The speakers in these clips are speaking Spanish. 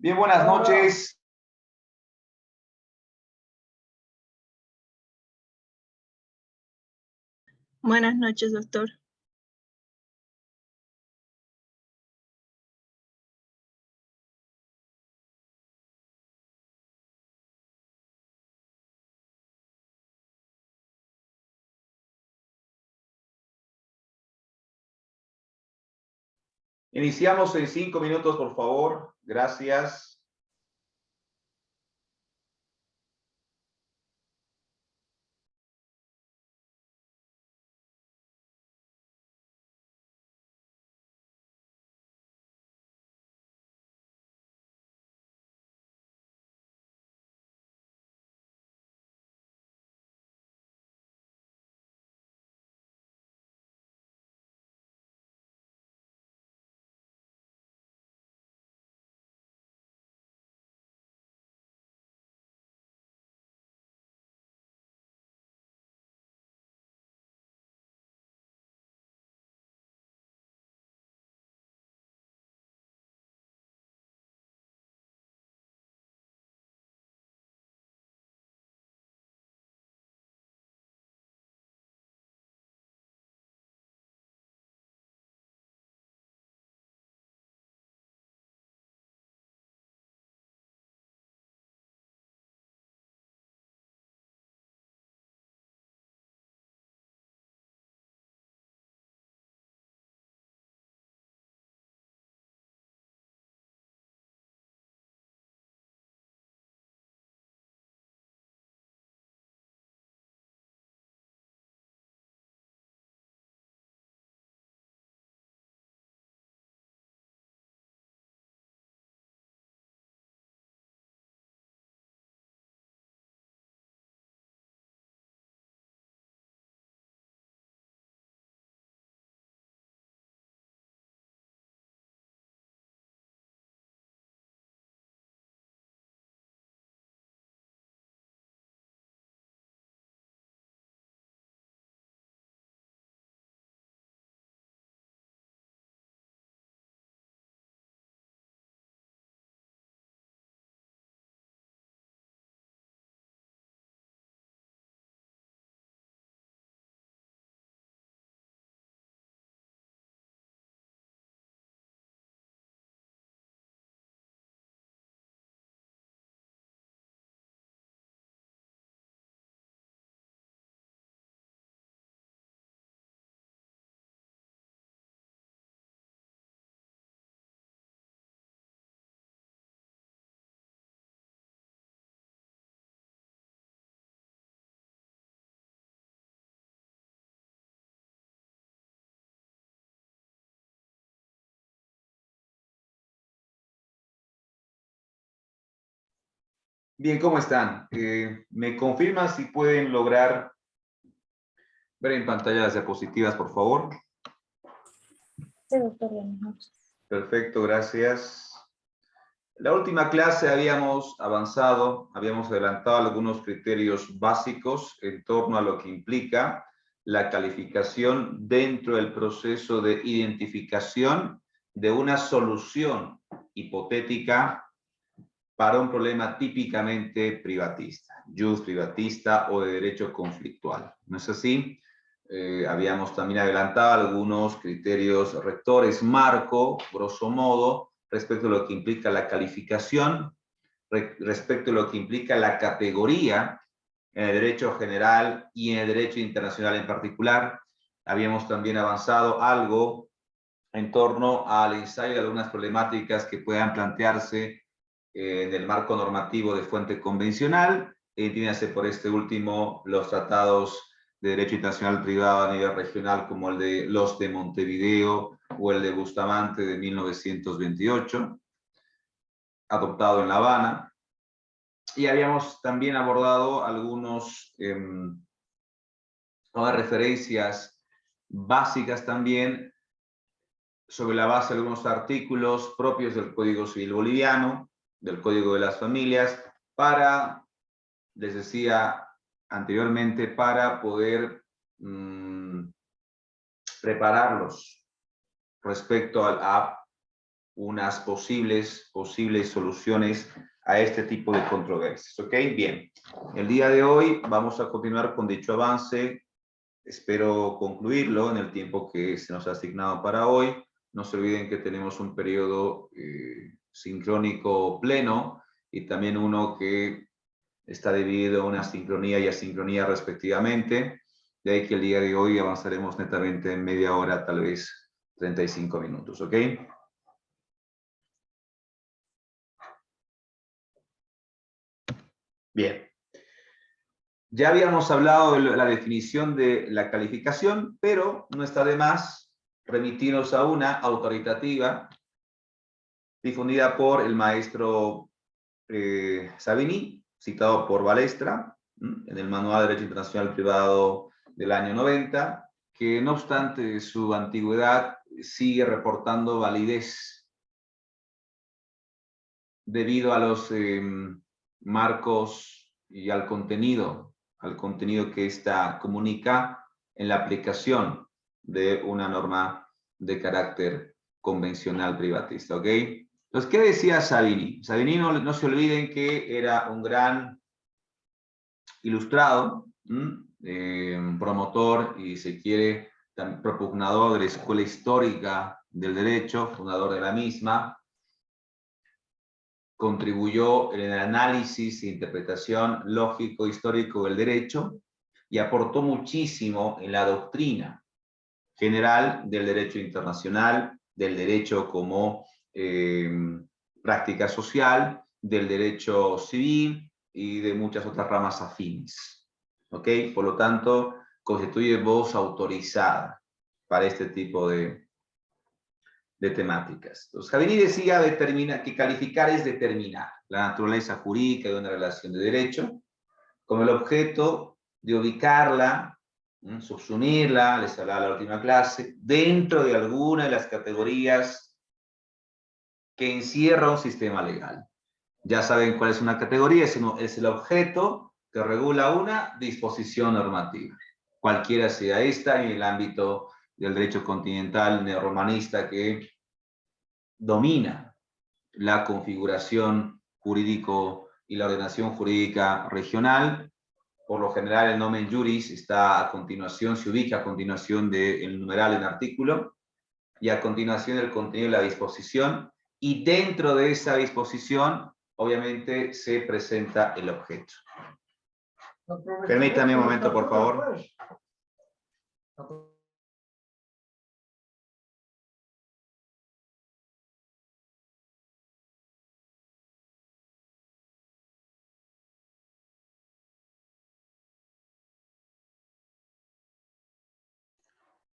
Bien, buenas noches. Buenas noches, doctor. Iniciamos en 5 minutos, por favor. Gracias. Bien, ¿cómo están? ¿Me confirman si pueden lograr ver en pantalla las diapositivas, por favor? Sí, doctor, buenas noches. Perfecto, gracias. La última clase habíamos avanzado, habíamos adelantado algunos criterios básicos en torno a lo que implica la calificación dentro del proceso de identificación de una solución hipotética para un problema típicamente privatista, jus privatista o de derecho conflictual. ¿No es así? Habíamos también adelantado algunos criterios rectores marco, grosso modo, respecto a lo que implica la calificación, respecto a lo que implica la categoría en el derecho general y en el derecho internacional en particular. Habíamos también avanzado algo en torno al ensayo de algunas problemáticas que puedan plantearse en el marco normativo de fuente convencional. Entiéndase por este último los tratados de derecho internacional privado a nivel regional como el de los de Montevideo o el de Bustamante de 1928, adoptado en La Habana. Y habíamos también abordado algunas referencias básicas también sobre la base de algunos artículos propios del Código Civil Boliviano, del Código de las Familias, para, les decía anteriormente, para poder prepararlos respecto a unas posibles soluciones a este tipo de controversias. ¿Ok? Bien. El día de hoy vamos a continuar con dicho avance. Espero concluirlo en el tiempo que se nos ha asignado para hoy. No se olviden que tenemos un periodo sincrónico pleno y también uno que está dividido en una sincronía y asincronía respectivamente. De ahí que el día de hoy avanzaremos netamente en media hora, tal vez 35 minutos. ¿Ok? Bien. Ya habíamos hablado de la definición de la calificación, pero no está de más remitirnos a una autoritativa difundida por el maestro Savini, citado por Balestra, en el Manual de Derecho Internacional Privado del año 90, que no obstante su antigüedad sigue reportando validez debido a los marcos y al contenido que ésta comunica en la aplicación de una norma de carácter convencional privatista. ¿Ok? Entonces, ¿qué decía Savini? Savini, no se olviden que era un gran ilustrado, promotor y, si quiere, propugnador de la escuela histórica del derecho, fundador de la misma. Contribuyó en el análisis e interpretación lógico-histórico del derecho y aportó muchísimo en la doctrina general del derecho internacional, del derecho como práctica social, del derecho civil y de muchas otras ramas afines. ¿Ok? Por lo tanto, constituye voz autorizada para este tipo de temáticas. Entonces, Savini decía que calificar es determinar la naturaleza jurídica de una relación de derecho con el objeto de ubicarla, subsumirla, les hablaba en la última clase, dentro de alguna de las categorías que encierra un sistema legal. Ya saben cuál es una categoría, es el objeto que regula una disposición normativa, cualquiera sea esta, en el ámbito del derecho continental neorromanista que domina la configuración jurídico y la ordenación jurídica regional. Por lo general, el nomen juris está a continuación, se ubica a continuación del numeral en artículo, y a continuación el contenido de la disposición, y dentro de esa disposición, obviamente, se presenta el objeto. Permítame un momento, por favor.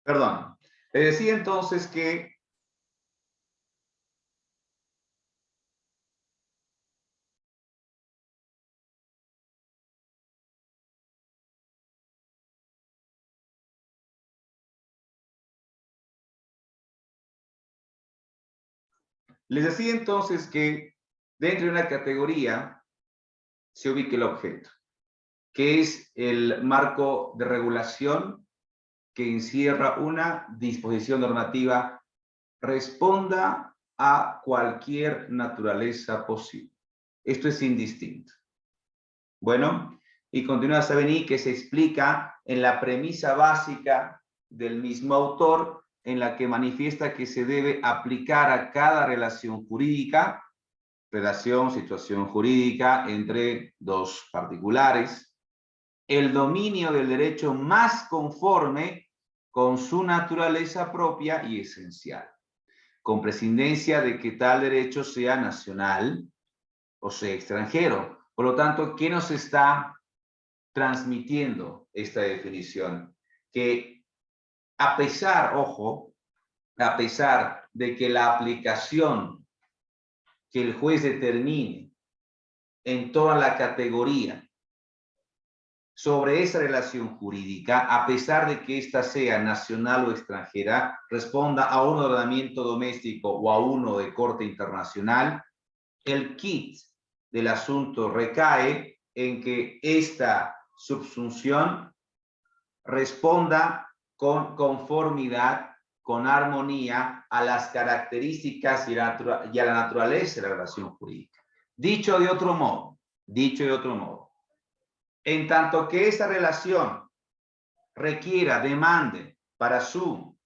Perdón. Le decía entonces que dentro de una categoría se ubica el objeto, que es el marco de regulación que encierra una disposición normativa, responda a cualquier naturaleza posible. Esto es indistinto. Bueno, y continúa Savini, que se explica en la premisa básica del mismo autor, en la que manifiesta que se debe aplicar a cada relación jurídica, situación jurídica entre dos particulares, el dominio del derecho más conforme con su naturaleza propia y esencial, con prescindencia de que tal derecho sea nacional o sea extranjero. Por lo tanto, ¿qué nos está transmitiendo esta definición? Que a pesar, ojo, a pesar de que la aplicación que el juez determine en toda la categoría sobre esa relación jurídica, a pesar de que ésta sea nacional o extranjera, responda a un ordenamiento doméstico o a uno de corte internacional, el quid del asunto recae en que esta subsunción responda con conformidad con armonía a las características y a la naturaleza de la relación jurídica. Dicho de otro modo, en tanto que esta relación requiera, demande para su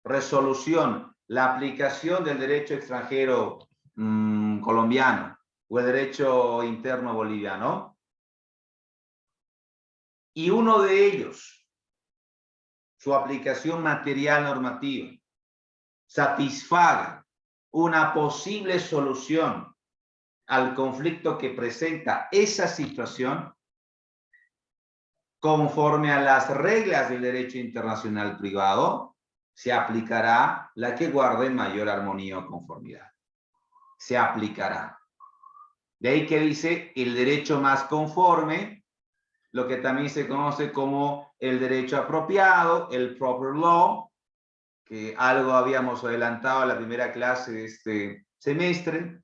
resolución la aplicación del derecho extranjero colombiano o el derecho interno boliviano, y uno de ellos, su aplicación material normativa, satisfaga una posible solución al conflicto que presenta esa situación, conforme a las reglas del derecho internacional privado, se aplicará la que guarde mayor armonía o conformidad. Se aplicará. De ahí que dice el derecho más conforme, lo que también se conoce como el derecho apropiado, el proper law, que algo habíamos adelantado en la primera clase de este semestre,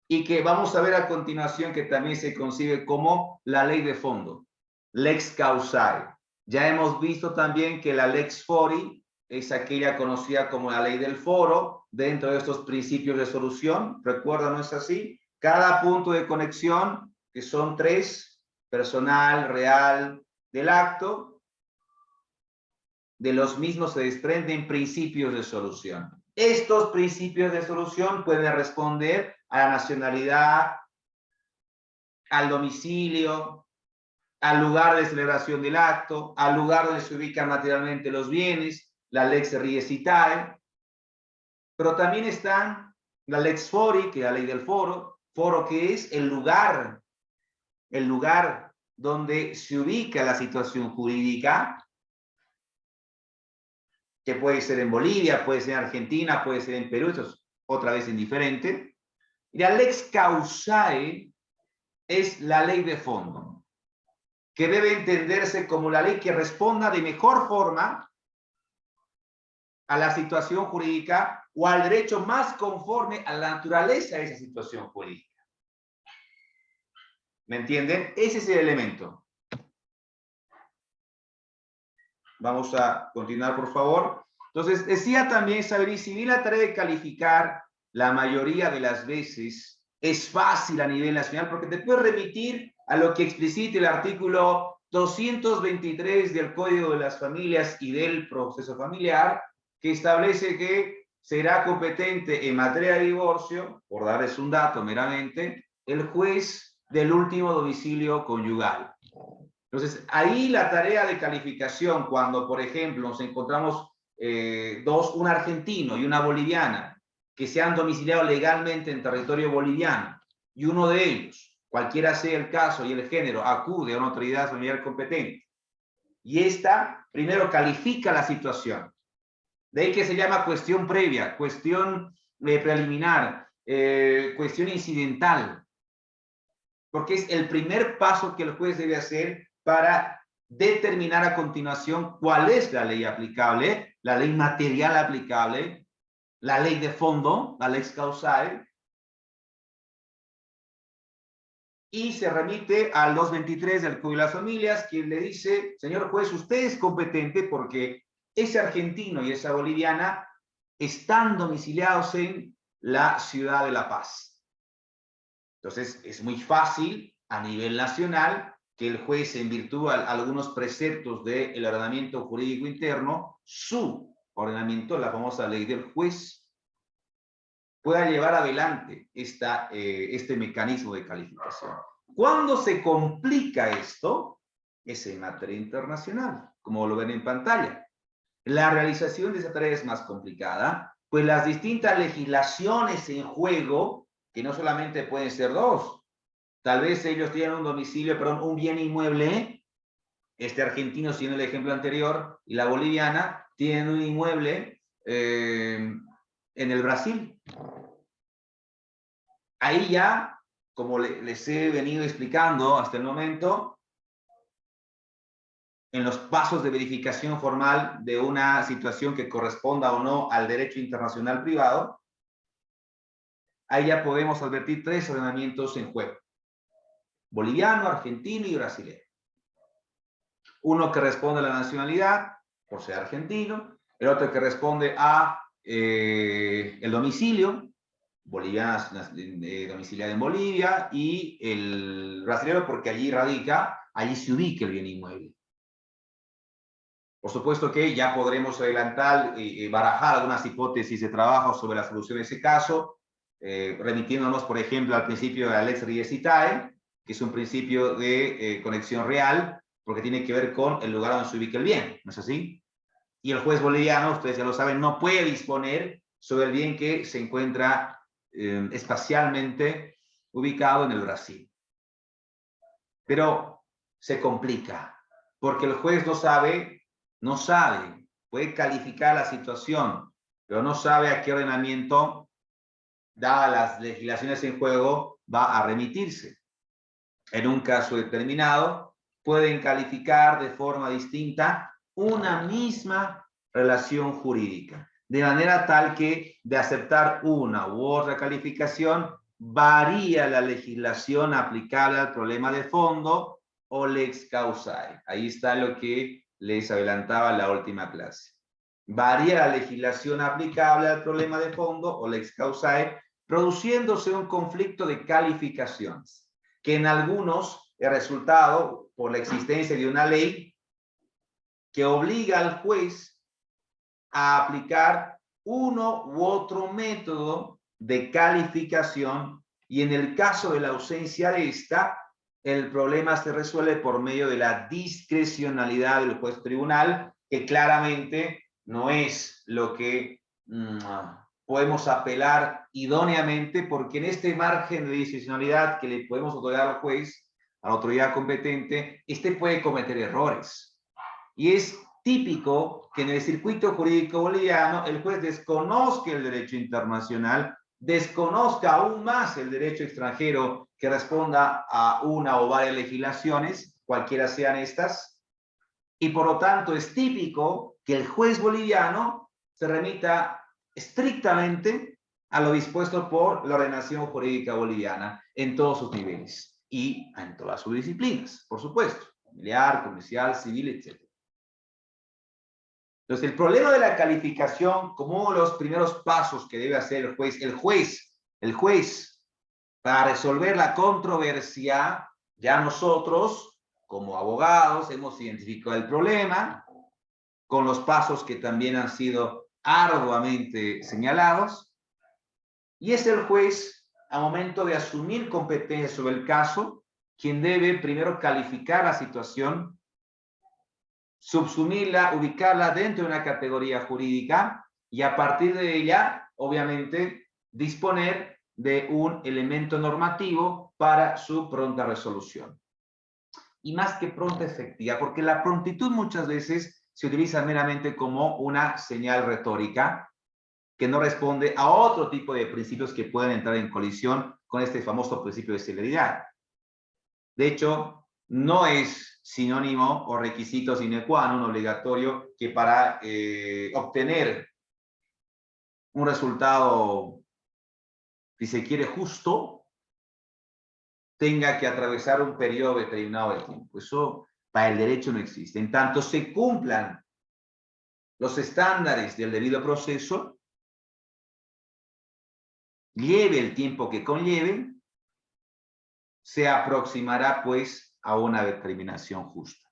y que vamos a ver a continuación que también se concibe como la ley de fondo, lex causae. Ya hemos visto también que la lex fori es aquella conocida como la ley del foro dentro de estos principios de solución. Recuerda, ¿no es así? Cada punto de conexión, que son 3, personal, real, del acto, de los mismos se desprenden principios de solución. Estos principios de solución pueden responder a la nacionalidad, al domicilio, al lugar de celebración del acto, al lugar donde se ubican materialmente los bienes, la lex res itae, pero también están la lex fori, que es la ley del foro, que es el lugar donde se ubica la situación jurídica, que puede ser en Bolivia, puede ser en Argentina, puede ser en Perú, eso es otra vez indiferente. Y la lex causae es la ley de fondo, que debe entenderse como la ley que responda de mejor forma a la situación jurídica o al derecho más conforme a la naturaleza de esa situación jurídica. ¿Me entienden? Ese es el elemento. Vamos a continuar, por favor. Entonces, decía también Saberí, si bien la tarea de calificar la mayoría de las veces es fácil a nivel nacional, porque te puedes remitir a lo que explicita el artículo 223 del Código de las Familias y del Proceso Familiar, que establece que será competente en materia de divorcio, por darles un dato meramente, el juez del último domicilio conyugal. Entonces, ahí la tarea de calificación, cuando, por ejemplo, nos encontramos un argentino y una boliviana, que se han domiciliado legalmente en territorio boliviano, y uno de ellos, cualquiera sea el caso y el género, acude a una autoridad familiar competente, y esta primero califica la situación. De ahí que se llama cuestión previa, cuestión preliminar, cuestión incidental, porque es el primer paso que el juez debe hacer para determinar a continuación cuál es la ley aplicable, la ley material aplicable, la ley de fondo, la lex causae, y se remite al 223 del Código de las Familias, quien le dice, señor juez, usted es competente porque ese argentino y esa boliviana están domiciliados en la ciudad de La Paz. Entonces, es muy fácil a nivel nacional que el juez, en virtud de algunos preceptos del ordenamiento jurídico interno, su ordenamiento, la famosa ley del juez, pueda llevar adelante este mecanismo de calificación. ¿Cuándo se complica esto? Es en materia internacional, como lo ven en pantalla. La realización de esa tarea es más complicada, pues las distintas legislaciones en juego, que no solamente pueden ser 2, tal vez ellos tienen un bien inmueble, este argentino, siendo el ejemplo anterior, y la boliviana, tienen un inmueble en el Brasil. Ahí ya, como les he venido explicando hasta el momento, en los pasos de verificación formal de una situación que corresponda o no al derecho internacional privado, ahí ya podemos advertir 3 ordenamientos en juego: boliviano, argentino y brasileño. Uno que responde a la nacionalidad, por ser argentino, el otro que responde a el domicilio, boliviana domiciliada en Bolivia, y el brasileño porque allí radica, allí se ubica el bien inmueble. Por supuesto que ya podremos adelantar y barajar algunas hipótesis de trabajo sobre la solución de ese caso, remitiéndonos, por ejemplo, al principio de la Lex Riesitae, que es un principio de conexión real, porque tiene que ver con el lugar donde se ubica el bien, ¿no es así? Y el juez boliviano, ustedes ya lo saben, no puede disponer sobre el bien que se encuentra espacialmente ubicado en el Brasil. Pero se complica, porque el juez no sabe, puede calificar la situación, pero no sabe a qué ordenamiento, dadas las legislaciones en juego, va a remitirse. En un caso determinado, pueden calificar de forma distinta una misma relación jurídica, de manera tal que de aceptar una u otra calificación, varía la legislación aplicable al problema de fondo o lex causae. Ahí está lo que les adelantaba en la última clase. Varía la legislación aplicable al problema de fondo o lex causae, produciéndose un conflicto de calificaciones, que en algunos es resultado por la existencia de una ley que obliga al juez a aplicar uno u otro método de calificación, y en el caso de la ausencia de esta, el problema se resuelve por medio de la discrecionalidad del juez tribunal, que claramente no es lo que podemos apelar idóneamente, porque en este margen de discrecionalidad que le podemos otorgar al juez, a la autoridad competente, este puede cometer errores. Y es típico que en el circuito jurídico boliviano el juez desconozca el derecho internacional, desconozca aún más el derecho extranjero que responda a una o varias legislaciones, cualquiera sean estas, y por lo tanto es típico que el juez boliviano se remita estrictamente a lo dispuesto por la ordenación jurídica boliviana en todos sus niveles y en todas sus disciplinas, por supuesto, familiar, comercial, civil, etc. Entonces, el problema de la calificación, como los primeros pasos que debe hacer el juez, para resolver la controversia, ya nosotros, como abogados, hemos identificado el problema, con los pasos que también han sido arduamente señalados, y es el juez, a momento de asumir competencia sobre el caso, quien debe primero calificar la situación, subsumirla, ubicarla dentro de una categoría jurídica y a partir de ella, obviamente, disponer de un elemento normativo para su pronta resolución. Y más que pronta, efectiva, porque la prontitud muchas veces se utiliza meramente como una señal retórica que no responde a otro tipo de principios que pueden entrar en colisión con este famoso principio de celeridad. De hecho, no es sinónimo o requisito sine qua non obligatorio que para obtener un resultado, si se quiere, justo, tenga que atravesar un periodo determinado de tiempo. Eso para el derecho no existe. En tanto se cumplan los estándares del debido proceso, lleve el tiempo que conlleve, se aproximará pues a una determinación justa.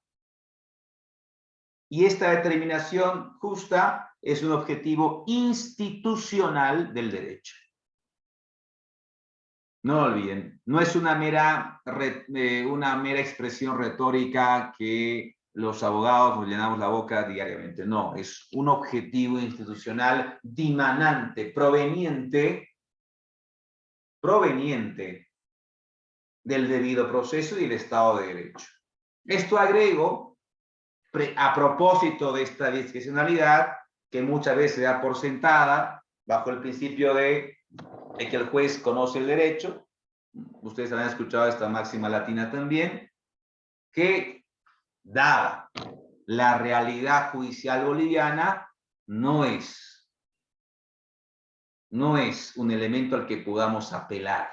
Y esta determinación justa es un objetivo institucional del derecho. No lo olviden, no es una mera expresión retórica que los abogados nos llenamos la boca diariamente. No, es un objetivo institucional dimanante, proveniente del debido proceso y del Estado de Derecho. Esto agrego, a propósito de esta discrecionalidad, que muchas veces se da por sentada, bajo el principio de que el juez conoce el derecho. Ustedes han escuchado esta máxima latina también, que dada la realidad judicial boliviana, no es un elemento al que podamos apelar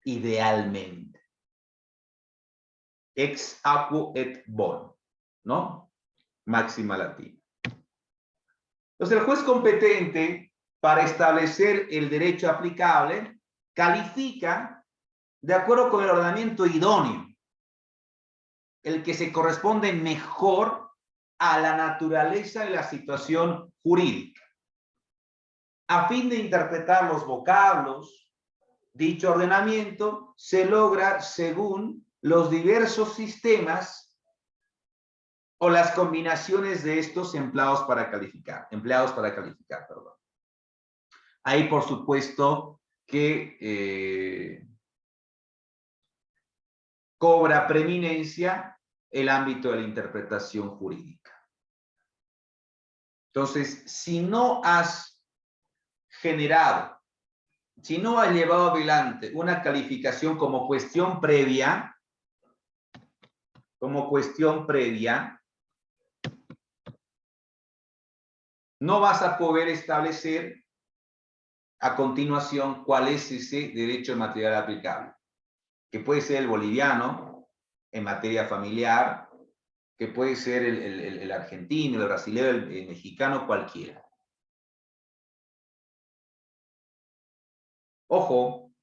idealmente. Ex aequo et bon, ¿no? Máxima latina. Entonces, el juez competente para establecer el derecho aplicable califica de acuerdo con el ordenamiento idóneo, el que se corresponde mejor a la naturaleza de la situación jurídica. A fin de interpretar los vocablos, dicho ordenamiento se logra según los diversos sistemas o las combinaciones de estos empleados para calificar, perdón. Ahí, por supuesto, que cobra preeminencia el ámbito de la interpretación jurídica. Entonces, si no has generado, si no has llevado adelante una calificación como cuestión previa, no vas a poder establecer a continuación cuál es ese derecho material aplicable, que puede ser el boliviano en materia familiar, que puede ser el argentino, el brasileño, el mexicano, cualquiera. Ojo,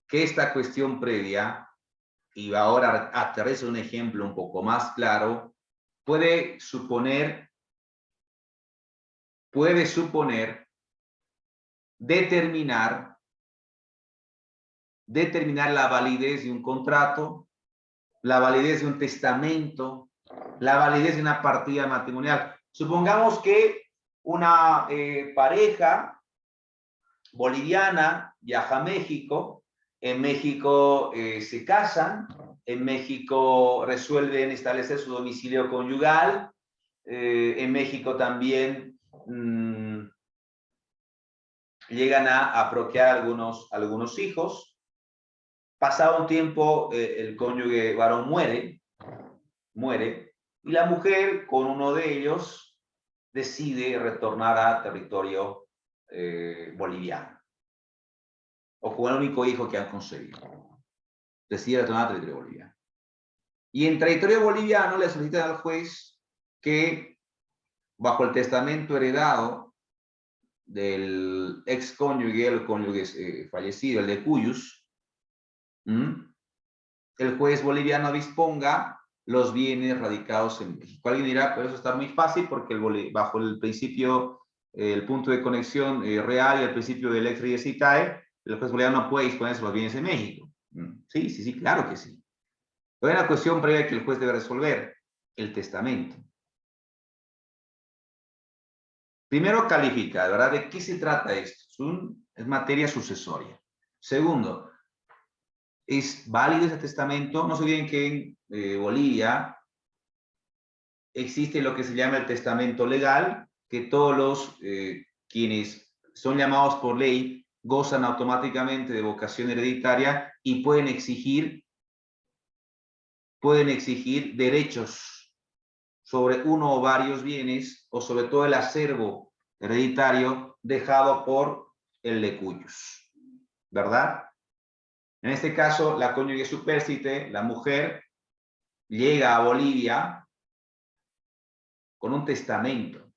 que esta cuestión previa, y ahora aterrizo un ejemplo un poco más claro, puede suponer determinar la validez de un contrato, la validez de un testamento, la validez de una partida matrimonial. Supongamos que una pareja boliviana viaja a México, en México se casan, en México resuelven establecer su domicilio conyugal, en México también llegan a procrear algunos hijos. Pasado un tiempo, el cónyuge varón muere, y la mujer con uno de ellos decide retornar a territorio boliviano, o con el único hijo que han concebido. Decide retornar a territorio boliviano. Y en territorio boliviano le solicitan al juez que, bajo el testamento heredado del ex cónyuge, el cónyuge fallecido, el de cuyos, el juez boliviano disponga los bienes radicados en México. Alguien dirá, pero eso está muy fácil porque bajo el principio, el punto de conexión real y el principio del ex res itae, el juez boliviano no puede disponer de los bienes en México. Sí, claro que sí. Pero hay una cuestión previa que el juez debe resolver, el testamento. Primero califica, ¿verdad? ¿De qué se trata esto? Es materia sucesoria. Segundo, ¿es válido ese testamento? No se olviden que en Bolivia existe lo que se llama el testamento legal, que todos los quienes son llamados por ley gozan automáticamente de vocación hereditaria y pueden exigir derechos sobre uno o varios bienes o sobre todo el acervo hereditario dejado por el de cuyos, ¿verdad? En este caso, la cónyuge supérstite, la mujer, llega a Bolivia con un testamento.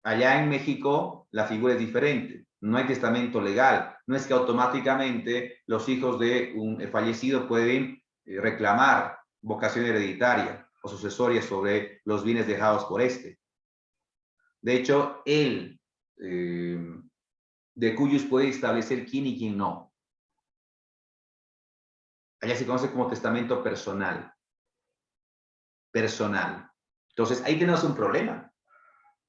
Allá en México, la figura es diferente. No hay testamento legal. No es que automáticamente los hijos de un fallecido pueden reclamar vocación hereditaria o sucesoria sobre los bienes dejados por este. De hecho, él, de cuyos, puede establecer quién y quién no. Allá se conoce como testamento personal. Entonces, ahí tenemos un problema.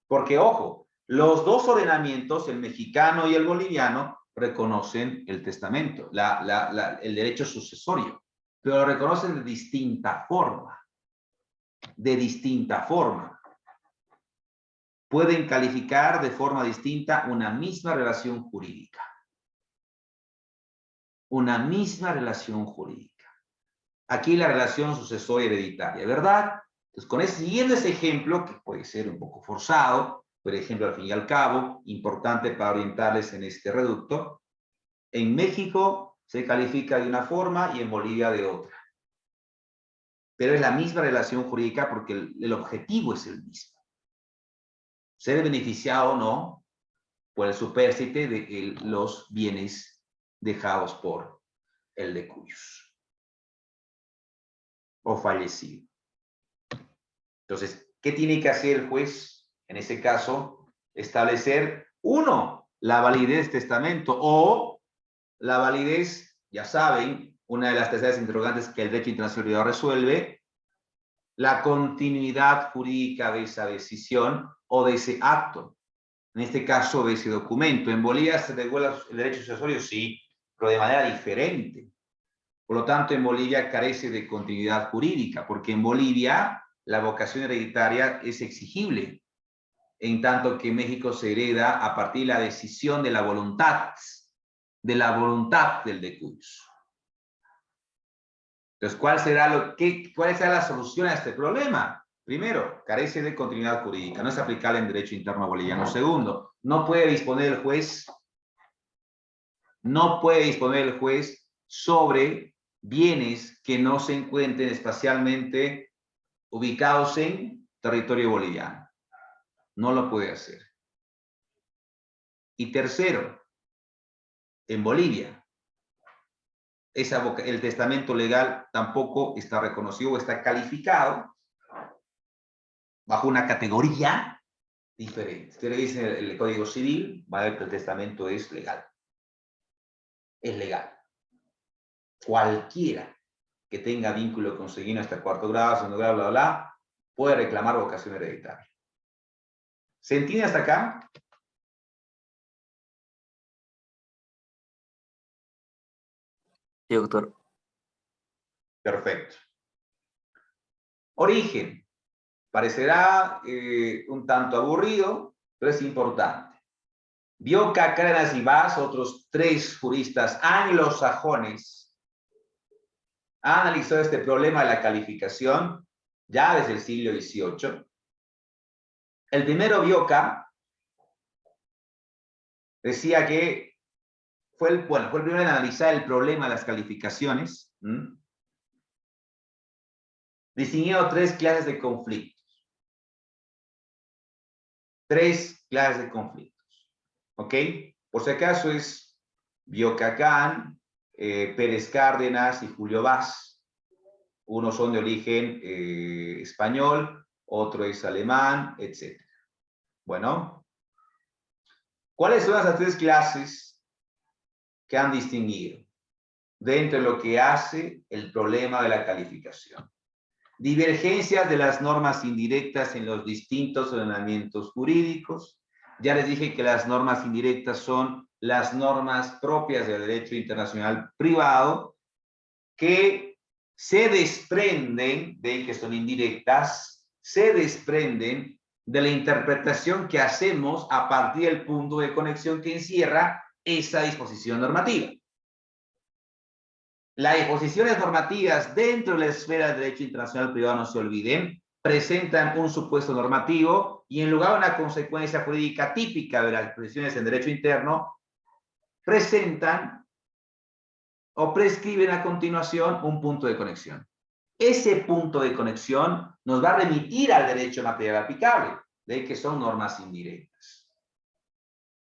Porque, ojo, los dos ordenamientos, el mexicano y el boliviano, reconocen el testamento, el derecho sucesorio, pero lo reconocen de distinta forma. Pueden calificar de forma distinta una misma relación jurídica. Aquí la relación sucesoria hereditaria, ¿verdad? Entonces, siguiendo ese ejemplo, que puede ser un poco forzado, por ejemplo, al fin y al cabo, importante para orientarles en este reducto, en México se califica de una forma y en Bolivia de otra. Pero es la misma relación jurídica porque el objetivo es el mismo. ser beneficiado o no por el supérstite de los bienes dejados por el decuyus o fallecido. Entonces, ¿qué tiene que hacer el juez? En ese caso, establecer, uno, la validez del testamento o la validez, ya saben, una de las terceras interrogantes que el derecho internacional resuelve, la continuidad jurídica de esa decisión o de ese acto, en este caso de ese documento. En Bolivia se regula el derecho sucesorio, sí, pero de manera diferente. Por lo tanto, en Bolivia carece de continuidad jurídica, porque en Bolivia la vocación hereditaria es exigible, en tanto que en México se hereda a partir de la decisión de la voluntad del decuyus. Entonces, ¿cuál será la solución a este problema? Primero, carece de continuidad jurídica, no es aplicable en derecho interno boliviano. Segundo, no puede disponer el juez sobre bienes que no se encuentren espacialmente ubicados en territorio boliviano. No lo puede hacer. Y tercero, en Bolivia, el testamento legal tampoco está reconocido o está calificado bajo una categoría diferente. Usted le dice el Código Civil, va a ver que el testamento es legal. Es legal. Cualquiera que tenga vínculo consanguíneo hasta cuarto grado, segundo grado, bla, bla, bla, puede reclamar vocación hereditaria. ¿Se entiende hasta acá? Sí, doctor. Perfecto. Origen. Parecerá un tanto aburrido, pero es importante. Bioca, Cárdenas y Vaz, otros 3 juristas anglosajones, han analizado este problema de la calificación ya desde el siglo XVIII. El primero, Bioca, decía que fue el primero en analizar el problema de las calificaciones, distinguiendo 3 clases de conflictos. 3 clases de conflictos. ¿Ok? Por si acaso es Bioca Kahn, Pérez Cárdenas y Julio Vaz. Unos son de origen español, otro es alemán, etc. Bueno, ¿cuáles son las 3 clases que han distinguido dentro de lo que hace el problema de la calificación? Divergencias de las normas indirectas en los distintos ordenamientos jurídicos. Ya les dije que las normas indirectas son las normas propias del derecho internacional privado que se desprenden de que son indirectas, se desprenden de la interpretación que hacemos a partir del punto de conexión que encierra esa disposición normativa. Las disposiciones normativas dentro de la esfera del derecho internacional privado, no se olviden, presentan un supuesto normativo y en lugar de una consecuencia jurídica típica de las disposiciones en derecho interno, presentan o prescriben a continuación un punto de conexión. Ese punto de conexión nos va a remitir al derecho material aplicable, de que son normas indirectas.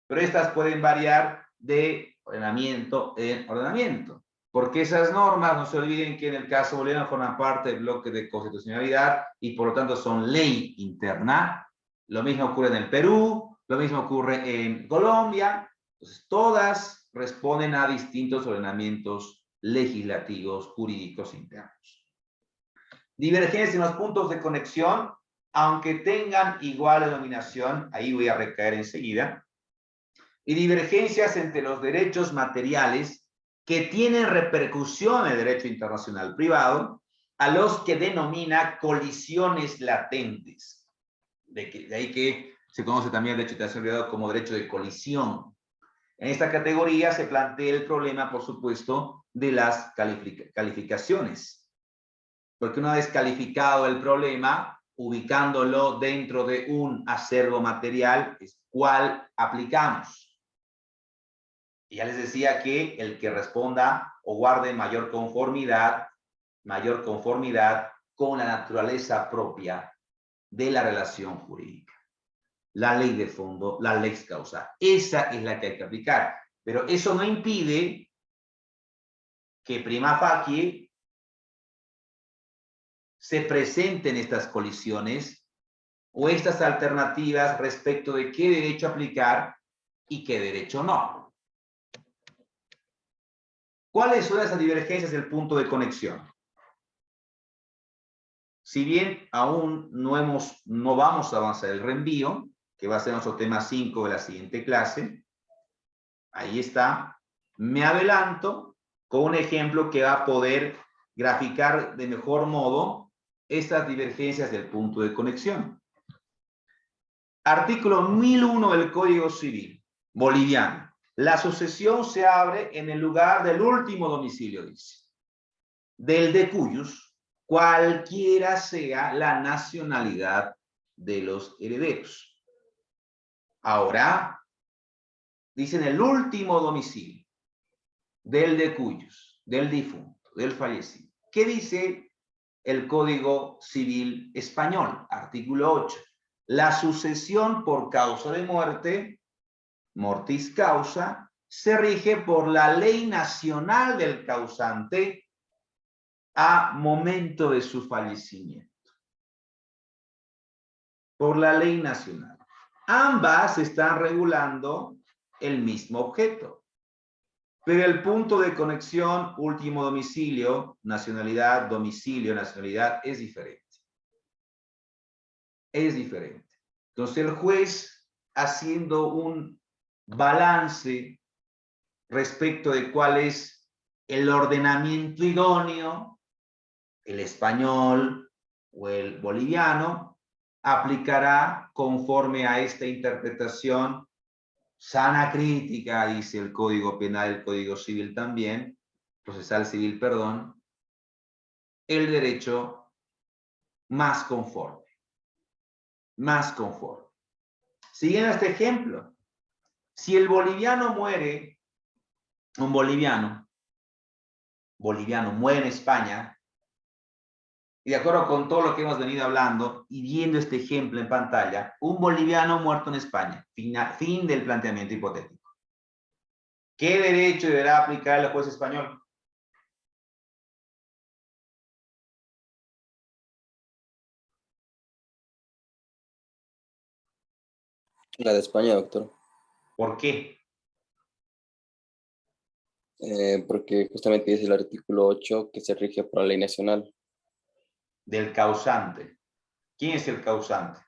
Pero estas pueden variar de ordenamiento en ordenamiento. Porque esas normas, no se olviden que en el caso boliviano forman parte del bloque de constitucionalidad y por lo tanto son ley interna. Lo mismo ocurre en el Perú, lo mismo ocurre en Colombia. Entonces, todas responden a distintos ordenamientos legislativos, jurídicos internos. Divergencias en los puntos de conexión, aunque tengan igual denominación, ahí voy a recaer enseguida, y divergencias entre los derechos materiales que tienen repercusión en el derecho internacional privado, a los que denomina colisiones latentes. De ahí que se conoce también el derecho internacional privado como derecho de colisión. En esta categoría se plantea el problema, por supuesto, de las calificaciones. Porque una vez calificado el problema, ubicándolo dentro de un acervo material, ¿cuál aplicamos? Y ya les decía que el que responda o guarde mayor conformidad con la naturaleza propia de la relación jurídica. la ley de fondo, la lex causa. Esa es la que hay que aplicar. Pero eso no impide que prima facie se presenten estas colisiones o estas alternativas respecto de qué derecho aplicar y qué derecho no. ¿Cuáles son esas divergencias del punto de conexión? Si bien aún no vamos a avanzar el reenvío, que va a ser nuestro tema 5 de la siguiente clase, ahí está, me adelanto con un ejemplo que va a poder graficar de mejor modo estas divergencias del punto de conexión. Artículo 1001 del Código Civil boliviano. La sucesión se abre en el lugar del último domicilio, dice, del de cuyos, cualquiera sea la nacionalidad de los herederos. Ahora, dicen el último domicilio del de cuyos, del difunto, del fallecido. ¿Qué dice el Código Civil español? Artículo 8. La sucesión por causa de muerte, mortis causa, se rige por la ley nacional del causante a momento de su fallecimiento. Por la ley nacional. Ambas están regulando el mismo objeto. Pero el punto de conexión, último domicilio, nacionalidad, domicilio, nacionalidad, es diferente. Es diferente. Entonces el juez, haciendo un balance respecto de cuál es el ordenamiento idóneo, el español o el boliviano, aplicará conforme a esta interpretación sana crítica, dice el Código Penal, el Código Civil también, procesal civil, perdón, el derecho más conforme. Más conforme. Siguiendo este ejemplo, si el boliviano muere, un boliviano muere en España, y de acuerdo con todo lo que hemos venido hablando y viendo este ejemplo en pantalla, un boliviano muerto en España, fin del planteamiento hipotético. ¿Qué derecho deberá aplicar el juez español? La de España, doctor. ¿Por qué? Porque justamente dice el artículo 8 que se rige por la ley nacional. Del causante. ¿Quién es el causante?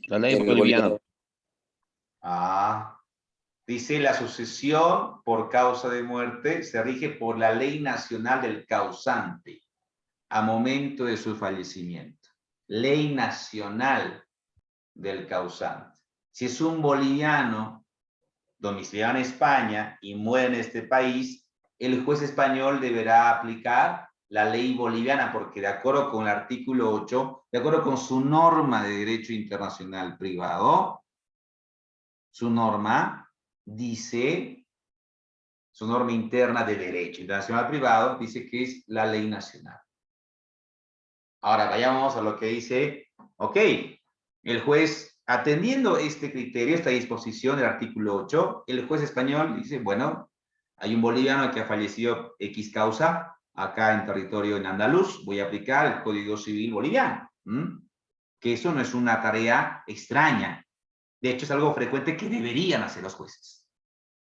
La ley El boliviana. Dice la sucesión por causa de muerte se rige por la ley nacional del causante a momento de su fallecimiento. Ley nacional del causante. Si es un boliviano domiciliado en España y muere en este país, el juez español deberá aplicar la ley boliviana, porque de acuerdo con el artículo 8, de acuerdo con su norma de derecho internacional privado, su norma dice, su norma interna de derecho internacional privado, dice que es la ley nacional. Ahora vayamos a lo que dice, ok, el juez, atendiendo este criterio, esta disposición del artículo 8, el juez español dice, bueno, hay un boliviano que ha fallecido X causa, acá en territorio en andaluz, voy a aplicar el Código Civil boliviano. Que eso no es una tarea extraña. De hecho, es algo frecuente que deberían hacer los jueces,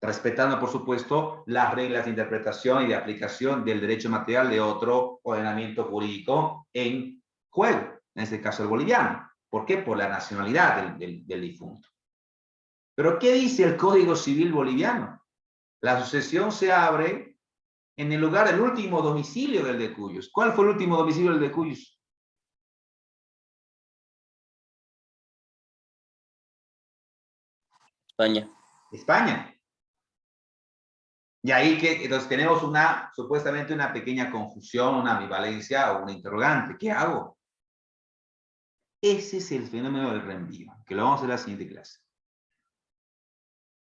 respetando, por supuesto, las reglas de interpretación y de aplicación del derecho material de otro ordenamiento jurídico en juego, en este caso el boliviano. ¿Por qué? Por la nacionalidad del difunto. ¿Pero qué dice el Código Civil boliviano? La sucesión se abre en el lugar del último domicilio del de cuyos. ¿Cuál fue el último domicilio del de cuyos? España. España. Y ahí que entonces tenemos supuestamente una pequeña confusión, una ambivalencia o una interrogante. ¿Qué hago? Ese es el fenómeno del reenvío, que lo vamos a ver en la siguiente clase.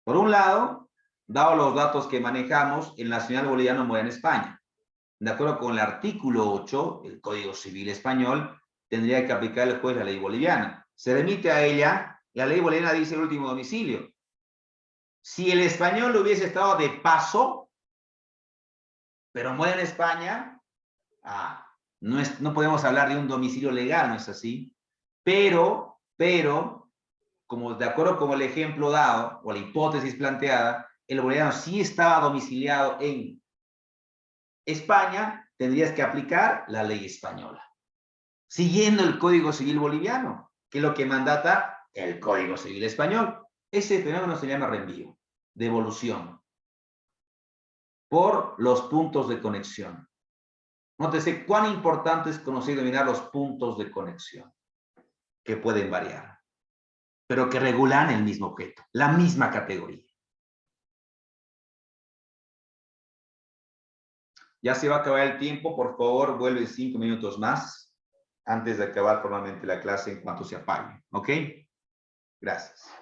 Por un lado, dado los datos que manejamos, el nacional boliviano muere en España. De acuerdo con el artículo 8, el Código Civil español, tendría que aplicar el juez la ley boliviana. se remite a ella, la ley boliviana dice el último domicilio. Si el español hubiese estado de paso, pero muere en España, no podemos hablar de un domicilio legal, ¿no es así? Pero, como de acuerdo con el ejemplo dado, o la hipótesis planteada, el boliviano sí estaba domiciliado en España, tendrías que aplicar la ley española, siguiendo el Código Civil boliviano, que es lo que mandata el Código Civil español. Ese fenómeno se llama reenvío, devolución, por los puntos de conexión. Nótese cuán importante es conocer y dominar los puntos de conexión, que pueden variar, pero que regulan el mismo objeto, la misma categoría. Ya se va a acabar el tiempo, por favor, vuelve 5 minutos más antes de acabar formalmente la clase en cuanto se apague, ¿ok? Gracias.